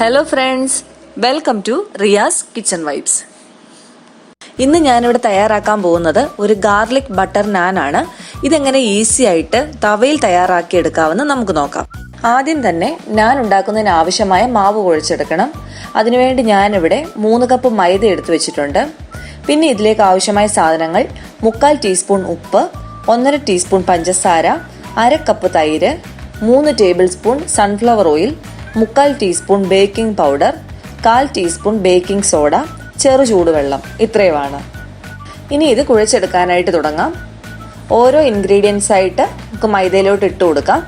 Hello friends, welcome to Riyas kitchen vibes. ഇന്ന് ഞാനിവിടെ തയ്യാറാക്കാൻ പോകുന്നത് ഒരു ഗാർലിക് ബട്ടർ നാൻ ആണ്. ഇതെങ്ങനെ ഈസി ആയിട്ട് തവയിൽ തയ്യാറാക്കി എടുക്കാമെന്ന് നമുക്ക് നോക്കാം. ആദ്യം തന്നെ നാൻ ഉണ്ടാക്കുന്നതിന് ആവശ്യമായ മാവ് കുഴച്ചെടുക്കണം. അതിനുവേണ്ടി ഞാനിവിടെ 3 കപ്പ് മൈദ എടുത്തു വെച്ചിട്ടുണ്ട്. പിന്നെ ഇതിലേക്ക് ആവശ്യമായ സാധനങ്ങൾ: 3/4 ടീസ്പൂൺ ഉപ്പ്, 1.5 ടീസ്പൂൺ പഞ്ചസാര, 1/2 കപ്പ് തൈര്, 3 table spoon sunflower oil, 3/4 teaspoon baking powder, 1/4 teaspoon baking soda, ചെറു ചൂടുവെള്ളം. ഇത്രയുമാണ്. ഇനി ഇത് കുഴച്ചെടുക്കാനായിട്ട് തുടങ്ങാം. ഓരോ ഇൻഗ്രീഡിയൻസ് ആയിട്ട് നമുക്ക് മൈദയിലോട്ട് ഇട്ട് കൊടുക്കാം.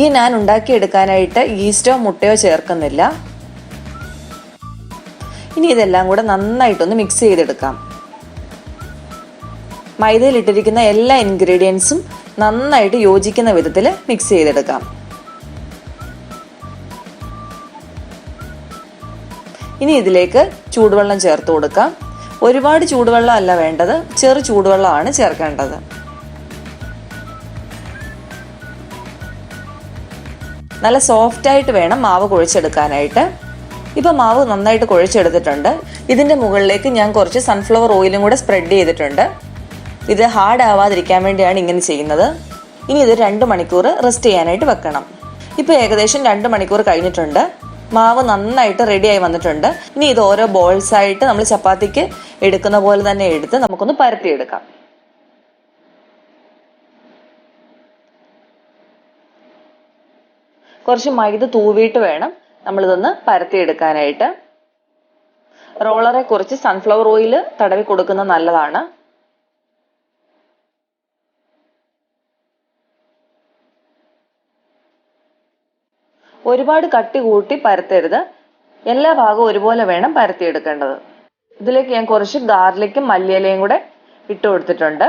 ഈ നാൻ ഉണ്ടാക്കിയെടുക്കാനായിട്ട് ഈസ്റ്റോ മുട്ടയോ ചേർക്കുന്നില്ല. ഇനി ഇതെല്ലാം കൂടെ നന്നായിട്ടൊന്ന് മിക്സ് ചെയ്തെടുക്കാം. മൈദയിൽ ഇട്ടിരിക്കുന്ന എല്ലാ ഇൻഗ്രീഡിയൻസും നന്നായിട്ട് യോജിക്കുന്ന വിധത്തിൽ മിക്സ് ചെയ്തെടുക്കാം. ഇനി ഇതിലേക്ക് ചൂടുവെള്ളം ചേർത്ത് കൊടുക്കാം. ഒരുപാട് ചൂടുവെള്ളം അല്ല വേണ്ടത്, ചെറു ചൂടുവെള്ളമാണ് ചേർക്കേണ്ടത്. നല്ല സോഫ്റ്റ് ആയിട്ട് വേണം മാവ് കുഴച്ചെടുക്കാനായിട്ട്. ഇപ്പം മാവ് നന്നായിട്ട് കുഴച്ചെടുത്തിട്ടുണ്ട്. ഇതിൻ്റെ മുകളിലേക്ക് ഞാൻ കുറച്ച് സൺഫ്ലവർ ഓയിലും കൂടെ സ്പ്രെഡ് ചെയ്തിട്ടുണ്ട്. ഇത് ഹാർഡ് ആവാതിരിക്കാൻ വേണ്ടിയാണ് ഇങ്ങനെ ചെയ്യുന്നത്. ഇനി ഇത് 2 മണിക്കൂർ റെസ്റ്റ് ചെയ്യാനായിട്ട് വെക്കണം. ഇപ്പോൾ ഏകദേശം 2 മണിക്കൂർ കഴിഞ്ഞിട്ടുണ്ട്. മാവ് നന്നായിട്ട് റെഡിയായി വന്നിട്ടുണ്ട്. ഇനി ഇത് ഓരോ ബോൾസ് ആയിട്ട് നമ്മൾ ചപ്പാത്തിക്ക് എടുക്കുന്ന പോലെ തന്നെ എടുത്ത് നമുക്കൊന്ന് പരത്തിയെടുക്കാം. കുറച്ച് മൈദ തൂവിയിട്ട് വേണം നമ്മളിതൊന്ന് പരത്തിയെടുക്കാനായിട്ട്. റോളറെ കുറച്ച് സൺഫ്ലവർ ഓയിൽ തടവി കൊടുക്കുന്നത് നല്ലതാണ്. ഒരുപാട് കട്ടി കൂട്ടി പരത്തരുത്. എല്ലാ ഭാഗവും ഒരുപോലെ വേണം പരത്തിയെടുക്കേണ്ടത്. ഇതിലേക്ക് ഞാൻ കുറച്ച് ഗാർലിക്കും മല്ലിയിലയും കൂടെ ഇട്ട് കൊടുത്തിട്ടുണ്ട്.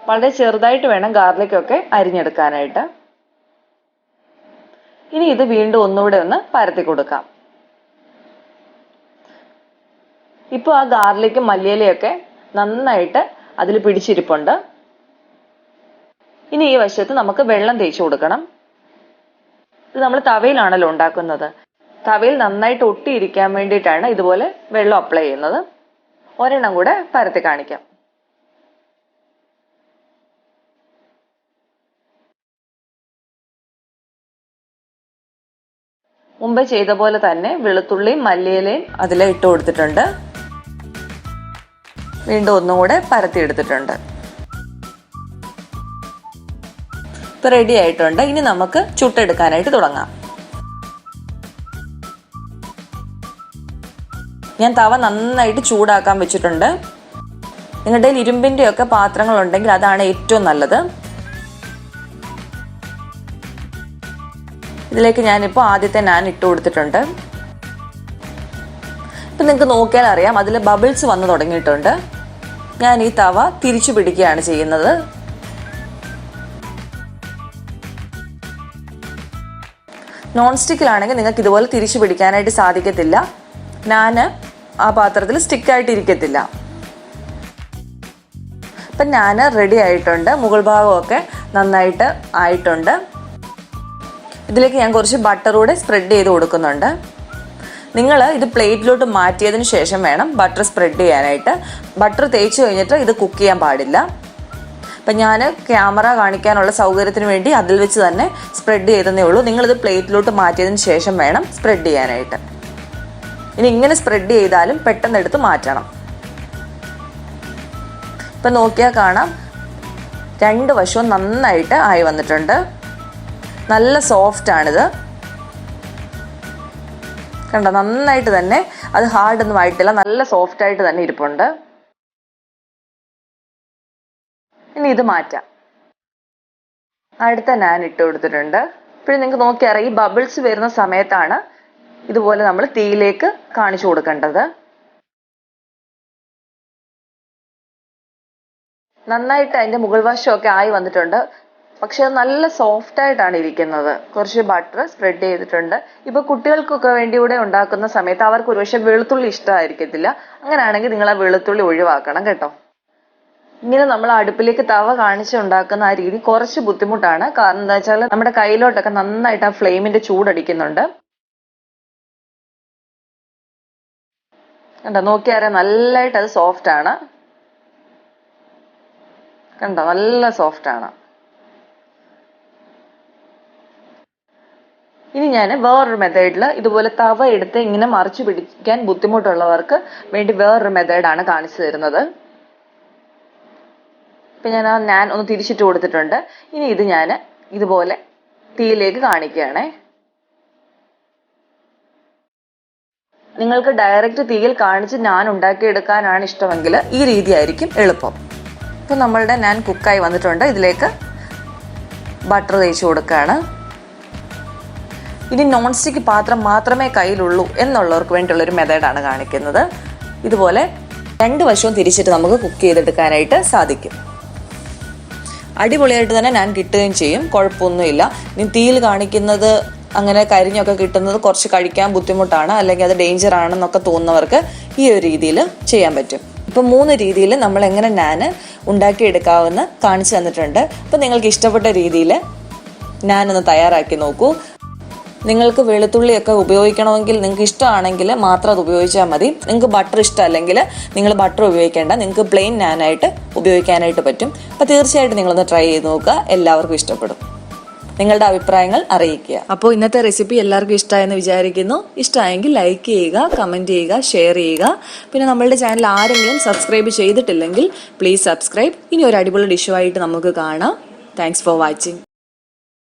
വളരെ ചെറുതായിട്ട് വേണം ഗാർലിക്കൊക്കെ അരിഞ്ഞെടുക്കാനായിട്ട്. ഇനി ഇത് വീണ്ടും ഒന്നുകൂടെ ഒന്ന് പരത്തി കൊടുക്കാം. ഇപ്പോൾ ആ ഗാർലിക്കും മല്ലിയിലയൊക്കെ നന്നായിട്ട് അതിൽ പിടിച്ചിരിപ്പുണ്ട്. ഇനി ഈ വശത്ത് നമുക്ക് വെള്ളം തേച്ച് കൊടുക്കണം. ഇത് നമ്മൾ തവയിലാണല്ലോ ഉണ്ടാക്കുന്നത്. തവയിൽ നന്നായിട്ട് ഒട്ടിയിരിക്കാൻ വേണ്ടിയിട്ടാണ് ഇതുപോലെ വെള്ളം അപ്ലൈ ചെയ്യുന്നത്. ഒരെണ്ണം കൂടെ പരത്തി കാണിക്കാം. മുമ്പേ ചെയ്ത പോലെ തന്നെ വെളുത്തുള്ളിയും മല്ലിയിലയും അതിൽ ഇട്ട് കൊടുത്തിട്ടുണ്ട്. വീണ്ടും ഒന്നും കൂടെ പരത്തിയെടുത്തിട്ടുണ്ട്. ഇപ്പൊ റെഡി ആയിട്ടുണ്ട്. ഇനി നമുക്ക് ചുട്ടെടുക്കാനായിട്ട് തുടങ്ങാം. ഞാൻ തവ നന്നായിട്ട് ചൂടാക്കാൻ വെച്ചിട്ടുണ്ട്. നിങ്ങളുടെ ഇരുമ്പിന്റെ ഒക്കെ പാത്രങ്ങൾ ഉണ്ടെങ്കിൽ അതാണ് ഏറ്റവും നല്ലത്. ഇതിലേക്ക് ഞാനിപ്പോൾ ആദ്യത്തെ നാൻ ഇട്ട് കൊടുത്തിട്ടുണ്ട്. ഇപ്പം നിങ്ങൾക്ക് നോക്കിയാൽ അറിയാം, അതിൽ ബബിൾസ് വന്ന് തുടങ്ങിയിട്ടുണ്ട്. ഞാൻ ഈ തവ തിരിച്ചു പിടിക്കുകയാണ് ചെയ്യുന്നത്. നോൺ സ്റ്റിക്കിലാണെങ്കിൽ നിങ്ങൾക്ക് ഇതുപോലെ തിരിച്ചു പിടിക്കാനായിട്ട് സാധിക്കത്തില്ല. നാന് ആ പാത്രത്തിൽ സ്റ്റിക്കായിട്ട് ഇരിക്കത്തില്ല. ഇപ്പം നാന് റെഡി ആയിട്ടുണ്ട്. മുകൾ ഭാഗമൊക്കെ നന്നായിട്ട് ആയിട്ടുണ്ട്. ഇതിലേക്ക് ഞാൻ കുറച്ച് ബട്ടർ കൂടെ സ്പ്രെഡ് ചെയ്ത് കൊടുക്കുന്നുണ്ട്. നിങ്ങൾ ഇത് പ്ലേറ്റിലോട്ട് മാറ്റിയതിന് ശേഷം വേണം ബട്ടർ സ്പ്രെഡ് ചെയ്യാനായിട്ട്. ബട്ടർ തേച്ച് കഴിഞ്ഞിട്ട് ഇത് കുക്ക് ചെയ്യാൻ പാടില്ല. അപ്പം ഞാൻ ക്യാമറ കാണിക്കാനുള്ള സൗകര്യത്തിന് വേണ്ടി അതിൽ വെച്ച് തന്നെ സ്പ്രെഡ് ചെയ്തതേ ഉള്ളൂ. നിങ്ങളിത് പ്ലേറ്റിലോട്ട് മാറ്റിയതിന് ശേഷം വേണം സ്പ്രെഡ് ചെയ്യാനായിട്ട്. ഇനി ഇങ്ങനെ സ്പ്രെഡ് ചെയ്താലും പെട്ടെന്ന് എടുത്ത് മാറ്റണം. ഇപ്പം നോക്കിയാൽ കാണാം, 2 വശവും നന്നായിട്ട് ആയി വന്നിട്ടുണ്ട്. നല്ല സോഫ്റ്റാണിത്. കണ്ടോ, നന്നായിട്ട് തന്നെ, അത് ഹാർഡൊന്നും ആയിട്ടില്ല, നല്ല സോഫ്റ്റായിട്ട് തന്നെ ഇരിപ്പുണ്ട്. ഇനി ഇത് മാറ്റാം. അടുത്ത നാൻ ഇട്ട് കൊടുത്തിട്ടുണ്ട്. ഇപ്പോഴും നിങ്ങൾക്ക് നോക്കിയറിയാം, ഈ ബബിൾസ് വരുന്ന സമയത്താണ് ഇതുപോലെ നമ്മൾ തീയിലേക്ക് കാണിച്ചു കൊടുക്കേണ്ടത്. നന്നായിട്ട് അതിൻ്റെ മുകൾ വശമൊക്കെ ആയി വന്നിട്ടുണ്ട്. പക്ഷെ അത് നല്ല സോഫ്റ്റ് ആയിട്ടാണ് ഇരിക്കുന്നത്. കുറച്ച് ബട്ടർ സ്പ്രെഡ് ചെയ്തിട്ടുണ്ട്. ഇപ്പോൾ കുട്ടികൾക്കൊക്കെ വേണ്ടി കൂടെ ഉണ്ടാക്കുന്ന സമയത്ത് അവർക്ക് ഒരുപക്ഷെ വെളുത്തുള്ളി ഇഷ്ടമായിരിക്കത്തില്ല. അങ്ങനെയാണെങ്കിൽ നിങ്ങൾ ആ വെളുത്തുള്ളി ഒഴിവാക്കണം കേട്ടോ. ഇങ്ങനെ നമ്മൾ അടുപ്പിലേക്ക് തവ കാണിച്ചുണ്ടാക്കുന്ന ആ രീതി കുറച്ച് ബുദ്ധിമുട്ടാണ്. കാരണം എന്താ വെച്ചാൽ നമ്മുടെ കയ്യിലോട്ടൊക്കെ നന്നായിട്ട് ആ ഫ്ലെയിമിന്റെ ചൂടടിക്കുന്നുണ്ട്. കണ്ടോ, നോക്കിയാറിയാം നല്ലതായിട്ട് അത് സോഫ്റ്റ് ആണ്. കണ്ടോ, നല്ല സോഫ്റ്റ് ആണ്. ഇനി ഞാൻ വേറൊരു മെത്തേഡിൽ ഇതുപോലെ തവ എടുത്ത് ഇങ്ങനെ മറിച്ചു പിടിക്കാൻ ബുദ്ധിമുട്ടുള്ളവർക്ക് വേണ്ടി വേറൊരു മെത്തേഡാണ് കാണിച്ചു തരുന്നത്. ഇപ്പൊ ഞാൻ ആ നാൻ ഒന്ന് തിരിച്ചിട്ട് കൊടുത്തിട്ടുണ്ട്. ഇനി ഇത് ഞാൻ ഇതുപോലെ തീയിലേക്ക് കാണിക്കുകയാണേ. നിങ്ങൾക്ക് ഡയറക്റ്റ് തീയിൽ കാണിച്ച് നാൻ ഉണ്ടാക്കിയെടുക്കാനാണ് ഇഷ്ടമെങ്കിൽ ഈ രീതിയായിരിക്കും എളുപ്പം. ഇപ്പൊ നമ്മളുടെ നാൻ കുക്കായി വന്നിട്ടുണ്ട്. ഇതിലേക്ക് ബട്ടർ തേച്ച് കൊടുക്കുകയാണ്. ഇനി നോൺ സ്റ്റിക്ക് പാത്രം മാത്രമേ കയ്യിലുള്ളൂ എന്നുള്ളവർക്ക് വേണ്ടിയുള്ളൊരു മെത്തേഡാണ് കാണിക്കുന്നത്. ഇതുപോലെ 2 വശവും തിരിച്ചിട്ട് നമുക്ക് കുക്ക് ചെയ്തെടുക്കാനായിട്ട് സാധിക്കും. അടിപൊളിയായിട്ട് തന്നെ ഞാൻ കിട്ടുകയും ചെയ്യും, കുഴപ്പമൊന്നുമില്ല. ഇനി തീയിൽ കാണിക്കുന്നത് അങ്ങനെ കരിഞ്ഞൊക്കെ കിട്ടുന്നത് കുറച്ച് കഴിക്കാൻ ബുദ്ധിമുട്ടാണ്, അല്ലെങ്കിൽ അത് ഡേഞ്ചർ ആണെന്നൊക്കെ തോന്നുന്നവർക്ക് ഈ ഒരു രീതിയിൽ ചെയ്യാൻ പറ്റും. ഇപ്പം 3 രീതിയിൽ നമ്മൾ എങ്ങനെ നാൻ ഉണ്ടാക്കിയെടുക്കാമെന്ന് കാണിച്ചു തന്നിട്ടുണ്ട്. അപ്പം നിങ്ങൾക്ക് ഇഷ്ടപ്പെട്ട രീതിയിൽ നാനൊന്ന് തയ്യാറാക്കി നോക്കൂ. നിങ്ങൾക്ക് വെളുത്തുള്ളിയൊക്കെ ഉപയോഗിക്കണമെങ്കിൽ നിങ്ങൾക്ക് ഇഷ്ടമാണെങ്കിൽ മാത്രം അത് ഉപയോഗിച്ചാൽ മതി. നിങ്ങൾക്ക് ബട്ടർ ഇഷ്ടമല്ലെങ്കിൽ നിങ്ങൾ ബട്ടർ ഉപയോഗിക്കേണ്ട, നിങ്ങൾക്ക് പ്ലെയിൻ നാനായിട്ട് ഉപയോഗിക്കാനായിട്ട് പറ്റും. അപ്പോൾ തീർച്ചയായിട്ടും നിങ്ങളൊന്ന് ട്രൈ ചെയ്ത് നോക്കുക, എല്ലാവർക്കും ഇഷ്ടപ്പെടും. നിങ്ങളുടെ അഭിപ്രായങ്ങൾ അറിയിക്കുക. അപ്പോൾ ഇന്നത്തെ റെസിപ്പി എല്ലാവർക്കും ഇഷ്ടമായെന്ന് വിചാരിക്കുന്നു. ഇഷ്ടമായെങ്കിൽ ലൈക്ക് ചെയ്യുക, കമൻറ്റ് ചെയ്യുക, ഷെയർ ചെയ്യുക. പിന്നെ നമ്മളുടെ ചാനൽ ആരെങ്കിലും സബ്സ്ക്രൈബ് ചെയ്തിട്ടില്ലെങ്കിൽ പ്ലീസ് സബ്സ്ക്രൈബ്. ഇനി ഒരു അടിപൊളി ഡിഷുമായിട്ട് നമുക്ക് കാണാം. Thanks for watching.